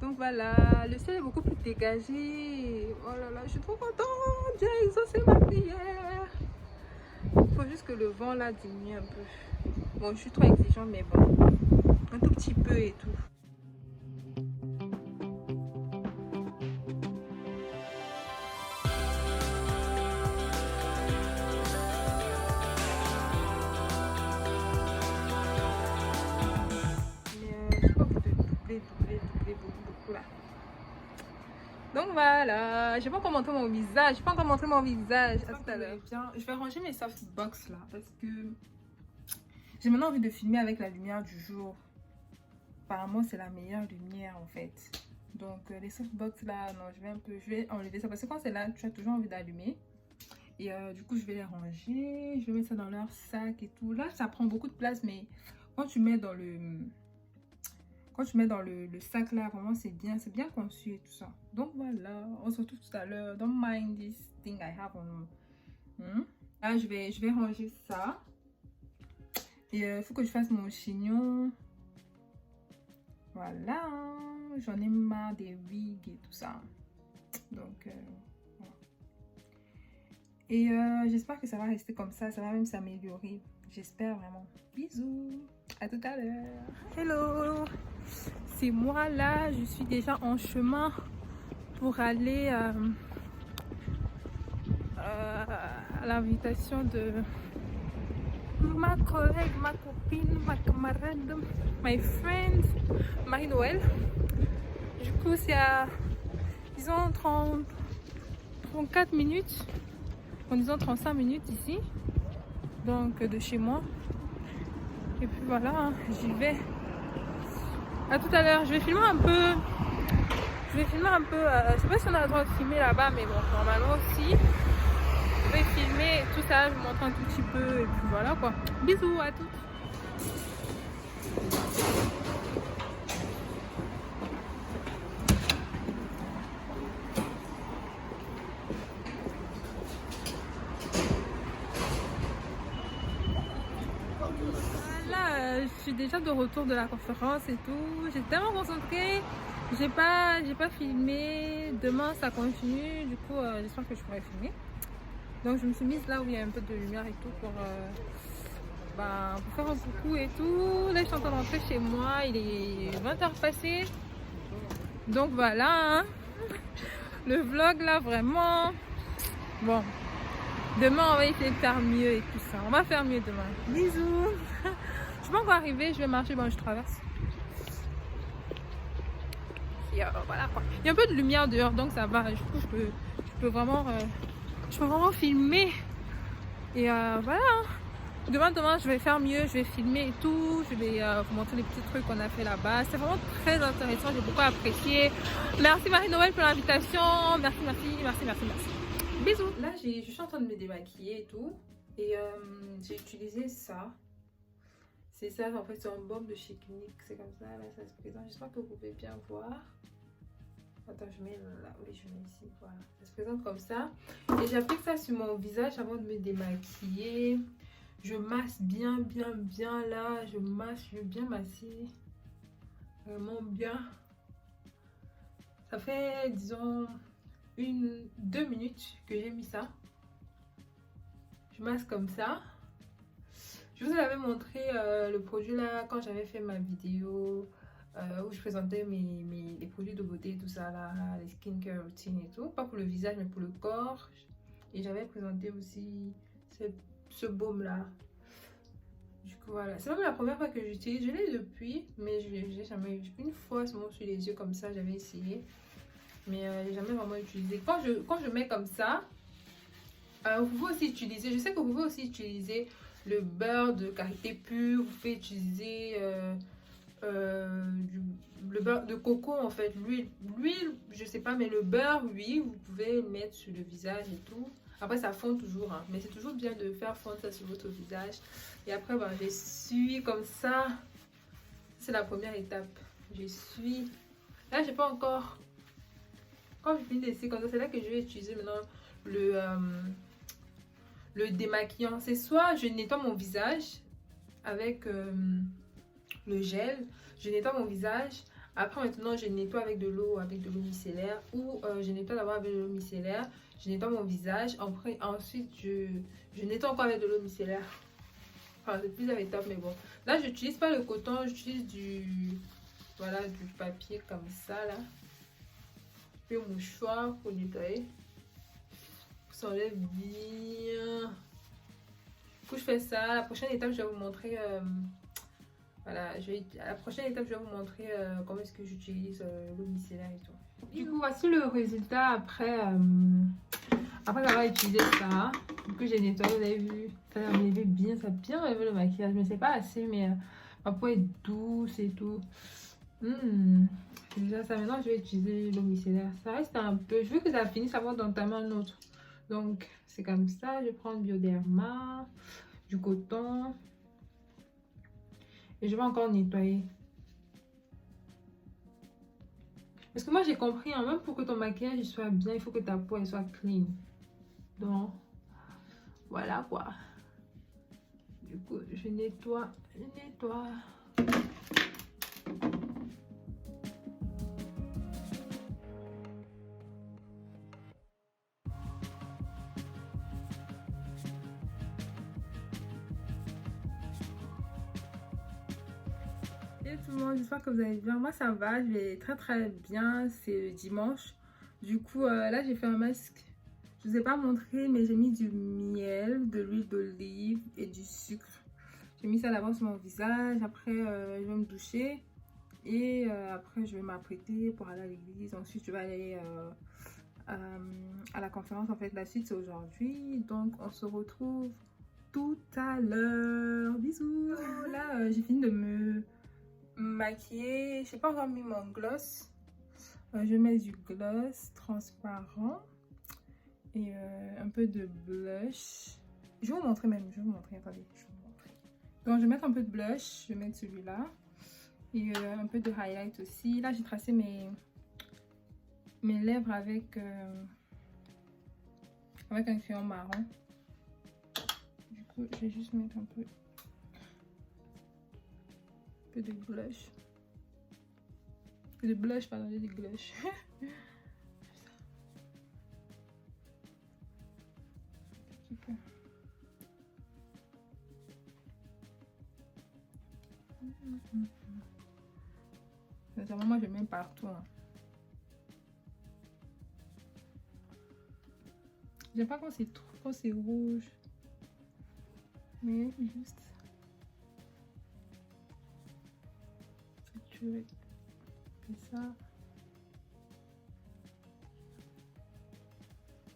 Donc voilà, le ciel est beaucoup plus dégagé. Oh là là, je suis trop contente. J'ai exaucé ma prière. Il faut juste que le vent là diminue un peu. Bon, je suis trop exigeante, mais bon, un tout petit peu et tout. Mais je crois que doubler beaucoup là. Donc voilà, je vais pas encore montrer mon visage. Je vais pas encore montrer mon visage. À tout à l'heure. Je vais ranger mes softbox là parce que j'ai maintenant envie de filmer avec la lumière du jour. Apparemment, c'est la meilleure lumière en fait. Donc les softbox là, non, je vais enlever ça parce que quand c'est là, tu as toujours envie d'allumer. Et du coup, je vais les ranger. Je vais mettre ça dans leur sac et tout. Là, ça prend beaucoup de place, mais quand tu mets dans le sac là, vraiment c'est bien conçu et tout ça. Donc voilà, on se retrouve tout à l'heure. Don't mind this thing I have on. Là, je vais ranger ça. Et il faut que je fasse mon chignon. Voilà, j'en ai marre des wigs et tout ça. Donc voilà. Et j'espère que ça va rester comme ça va même s'améliorer. J'espère vraiment. Bisous, à tout à l'heure. Hello, c'est moi là, je suis déjà en chemin pour aller à l'invitation de ma collègue, ma copine, ma camarade, my friend, Marie-Noël. Du coup, c'est à, disons, 34 minutes, en disant 35 minutes ici, donc de chez moi. Et puis voilà, j'y vais. À tout à l'heure, je vais filmer un peu. Je sais pas si on a le droit de filmer là-bas, mais bon, normalement aussi. Je vais filmer tout ça, je vous montre un tout petit peu, et puis voilà quoi. Bisous à toutes. Là, je suis déjà de retour de la conférence et tout. J'étais tellement concentrée. J'ai pas filmé. Demain, ça continue. Du coup, j'espère que je pourrai filmer. Donc, je me suis mise là où il y a un peu de lumière et tout pour faire un coucou et tout. Là, je suis en train d'entrer chez moi. Il est 20h passé. Donc, voilà. Hein. Le vlog là, vraiment. Bon. Demain, on va essayer de faire mieux et tout ça. On va faire mieux demain. Bisous. Je suis pas encore arrivée, je vais marcher, bon je traverse. Et voilà quoi. Il y a un peu de lumière dehors donc ça va. Du coup je peux vraiment filmer. Et voilà. Demain je vais faire mieux, je vais filmer et tout. Je vais vous montrer les petits trucs qu'on a fait là-bas. C'est vraiment très intéressant, j'ai beaucoup apprécié. Merci Marie-Noël pour l'invitation. Merci. Bisous. Là je suis en train de me démaquiller et tout. Et j'ai utilisé ça. C'est ça, en fait, c'est un baume de chez Clinique. C'est comme ça, là, ça se présente. J'espère que vous pouvez bien voir. Attends, je mets là. Oui, je mets ici. Voilà. Ça se présente comme ça. Et j'applique ça sur mon visage avant de me démaquiller. Je masse bien là. Je veux bien masser. Vraiment bien. Ça fait, disons, 2 minutes que j'ai mis ça. Je masse comme ça. Je vous avais montré le produit là quand j'avais fait ma vidéo où je présentais les produits de beauté, tout ça là, les skincare routines et tout. Pas pour le visage mais pour le corps. Et j'avais présenté aussi ce baume là. Du coup voilà, c'est même la première fois que j'utilise. Je l'ai depuis, mais je l'ai jamais eu. Une fois seulement sur les yeux comme ça, j'avais essayé. Mais j'ai jamais vraiment utilisé. Quand je mets comme ça, vous pouvez aussi utiliser, je sais que vous pouvez aussi utiliser le beurre de karité pure, vous pouvez utiliser le beurre de coco en fait, l'huile je sais pas, mais le beurre oui, vous pouvez le mettre sur le visage et tout. Après ça fond toujours, hein, mais c'est toujours bien de faire fondre ça sur votre visage. Et après j'essuie comme ça, c'est la première étape. J'essuie, là j'ai pas encore, quand je finis d'essuyer comme ça, c'est là que je vais utiliser maintenant le démaquillant. C'est soit je nettoie mon visage avec le gel, je nettoie mon visage Après maintenant je nettoie avec de l'eau micellaire ou je nettoie d'abord avec de l'eau micellaire, je nettoie mon visage, après ensuite je nettoie encore avec de l'eau micellaire. Enfin c'est plusieurs étapes mais bon. Là j'utilise pas le coton, j'utilise voilà, du papier comme ça là. Puis un mouchoir pour nettoyer. Ça enlève bien. Du coup je fais ça. La prochaine étape je vais vous montrer voilà, à la prochaine étape je vais vous montrer comment est-ce que j'utilise l'eau micellaire et tout. Du coup voici le résultat après avoir utilisé ça. Du coup j'ai nettoyé, vous avez vu, ça a enlevé bien, ça a bien enlevé le maquillage, mais c'est pas assez, mais ma peau est douce et tout. Déjà ça, maintenant je vais utiliser l'eau micellaire. Ça reste un peu, je veux que ça finisse avant d'entamer un autre. Donc c'est comme ça, je prends Bioderma, du coton. Et je vais encore nettoyer. Parce que moi j'ai compris, hein, même pour que ton maquillage soit bien, il faut que ta peau elle soit clean. Donc voilà quoi. Du coup je nettoie, Salut tout le monde, j'espère que vous allez bien. Moi ça va, je vais très bien. C'est dimanche. Du coup là j'ai fait un masque. Je vous ai pas montré mais j'ai mis du miel, de l'huile d'olive et du sucre. J'ai mis ça d'abord sur mon visage. Après je vais me doucher. Et après je vais m'apprêter pour aller à l'église. Ensuite je vais aller à la conférence. En fait la suite c'est aujourd'hui. Donc on se retrouve tout à l'heure. Bisous. Là j'ai fini de me maquiller, j'ai pas encore mis mon gloss. Je mets du gloss transparent et un peu de blush. Je vais vous montrer même, attendez, je vais vous montrer. Donc je vais mettre un peu de blush, je vais mettre celui-là et un peu de highlight aussi. Là j'ai tracé mes lèvres avec un crayon marron. Du coup je vais juste mettre un peu de blush. Pardon, j'ai dit blush. Super. Sincèrement, moi je mets partout. Hein. J'aime pas quand c'est trop, quand c'est rouge. Mais juste. Tu fais ça.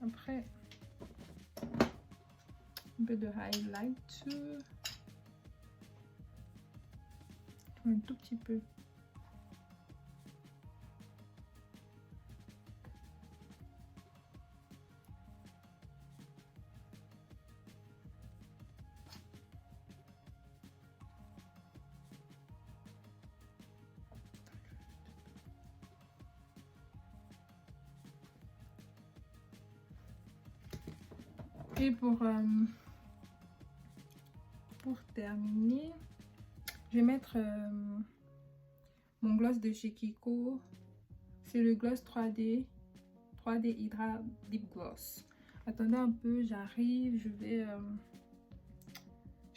Après, un peu de highlight. Un tout petit peu. Et pour terminer, je vais mettre mon gloss de chez Kiko. C'est le gloss 3D Hydra Lip Gloss. Attendez un peu, j'arrive, je vais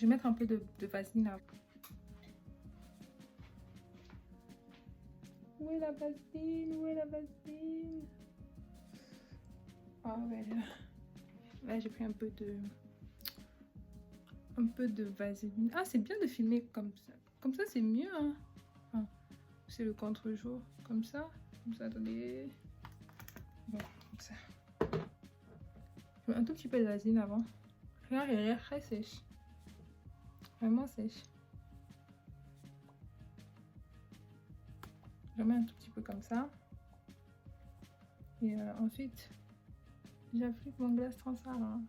mettre un peu de vaseline là. Où est la vaseline? Où est la vaseline? Ah ouais, là j'ai pris un peu de vaseline. Ah, c'est bien de filmer comme ça. Comme ça c'est mieux, hein. Enfin, c'est le contre-jour. Comme ça, attendez. Bon, comme ça. Je mets un tout petit peu de vaseline avant. Regarde, elle est très sèche. Vraiment sèche. Je mets un tout petit peu comme ça. Et ensuite, j'applique mon glace transparent.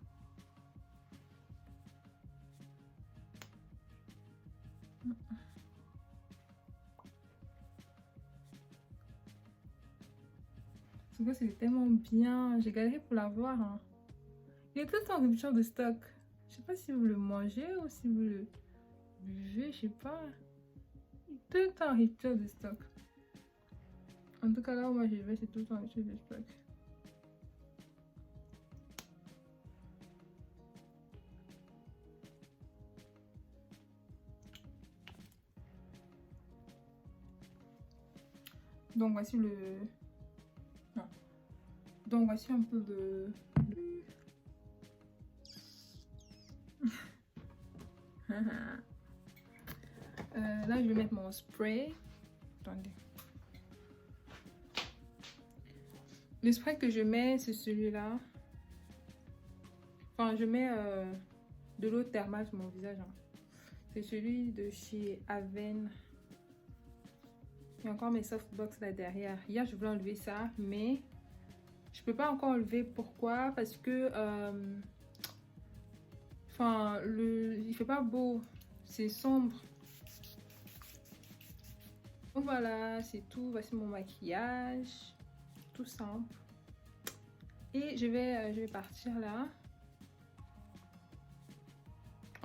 Ce que c'est tellement bien. J'ai galéré pour l'avoir. Hein. Il est tout le temps en rupture de stock. Je sais pas si vous le mangez ou si vous le buvez, je sais pas. Il est tout le temps en rupture de stock. En tout cas, là où moi je vais, c'est tout le temps sur le stock. Donc voici le... Non. Donc voici un peu de... Là je vais mettre mon spray. Attendez. Le spray que je mets, c'est celui-là. Enfin, je mets de l'eau thermale sur mon visage. Hein. C'est celui de chez Aven. Il y a encore mes softbox là derrière. Hier, je voulais enlever ça, mais je peux pas encore enlever. Pourquoi? Parce que enfin, il fait pas beau. C'est sombre. Donc voilà, c'est tout. Voici mon maquillage. Tout simple. Et je vais partir là.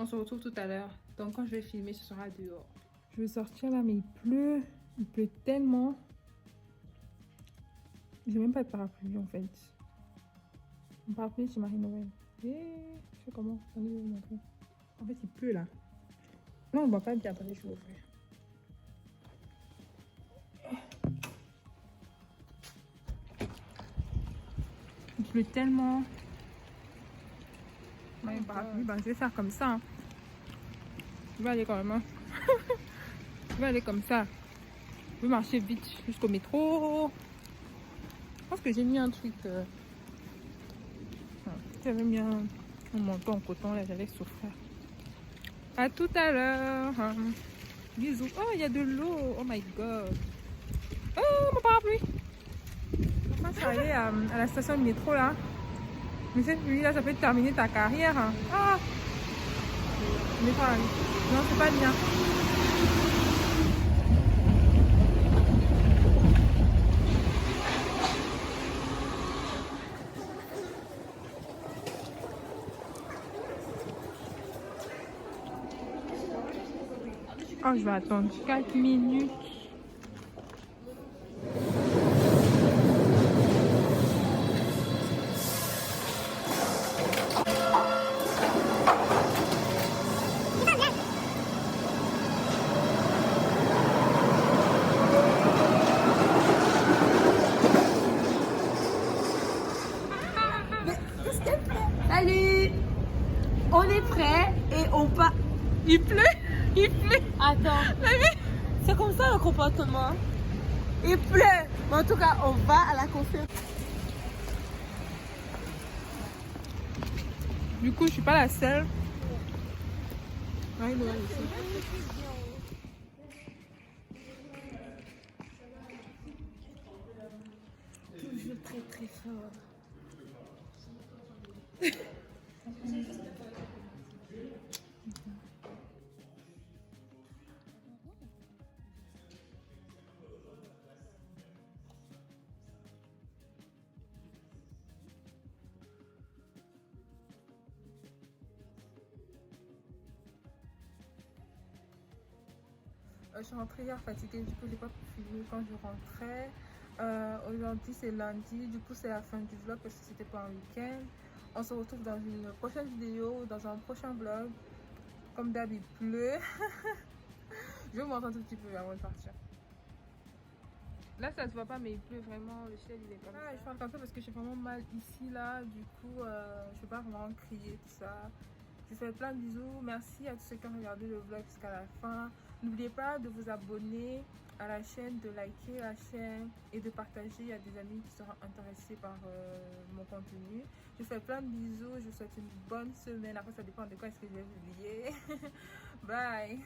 On se retrouve tout à l'heure. Donc quand je vais filmer, ce sera dehors. Je vais sortir là, mais il pleut. Il pleut tellement. J'ai même pas de parapluie en fait. Mon parapluie chez Marie-Noël. Et je fais comment? Attendez, je vais vous montrer. En fait, il pleut là. Non, on ne va pas bien. Attendez, je vais ouvrir. Il pleut tellement. Ouais, parapluie, ben, je vais faire comme ça. Hein. Je vais aller quand même. Hein. Je vais aller comme ça. Je vais marcher vite jusqu'au métro. Je pense que j'ai mis un truc. J'avais mis un manteau en coton là, j'allais souffrir. À tout à l'heure. Bisous. Oh, il y a de l'eau. Oh my god. Oh, mon parapluie. Enfin, je suis allée à la station de métro là. Mais cette nuit là, ça peut terminer ta carrière. Hein. Ah. Mais pas. Non, c'est pas bien. Oh, je vais attendre 4 minutes. Salut! On est prêt et on part. Il pleut. Il pleut. Attends. C'est comme ça le comportement. Il pleut. Mais en tout cas, on va à la conférence. Du coup, je suis pas la seule. Ouais, Noël aussi. Toujours très très fort. Je suis rentrée hier fatiguée, du coup j'ai pas pu filmer quand je rentrais. Aujourd'hui c'est lundi, du coup c'est la fin du vlog parce que c'était pas un week-end. On se retrouve dans une prochaine vidéo, dans un prochain vlog. Comme d'hab il pleut. Je vais vous montrer un tout petit peu avant de partir. Là ça se voit pas mais il pleut vraiment, le ciel il est comme ça. Je parle comme ça parce que j'ai vraiment mal ici là, du coup je peux pas vraiment crier tout ça. Je vous fais plein de bisous, merci à tous ceux qui ont regardé le vlog jusqu'à la fin. N'oubliez pas de vous abonner à la chaîne, de liker la chaîne et de partager à des amis qui seront intéressés par mon contenu. Je vous fais plein de bisous, je vous souhaite une bonne semaine. Après ça dépend de quoi est-ce que je vais publier. Bye.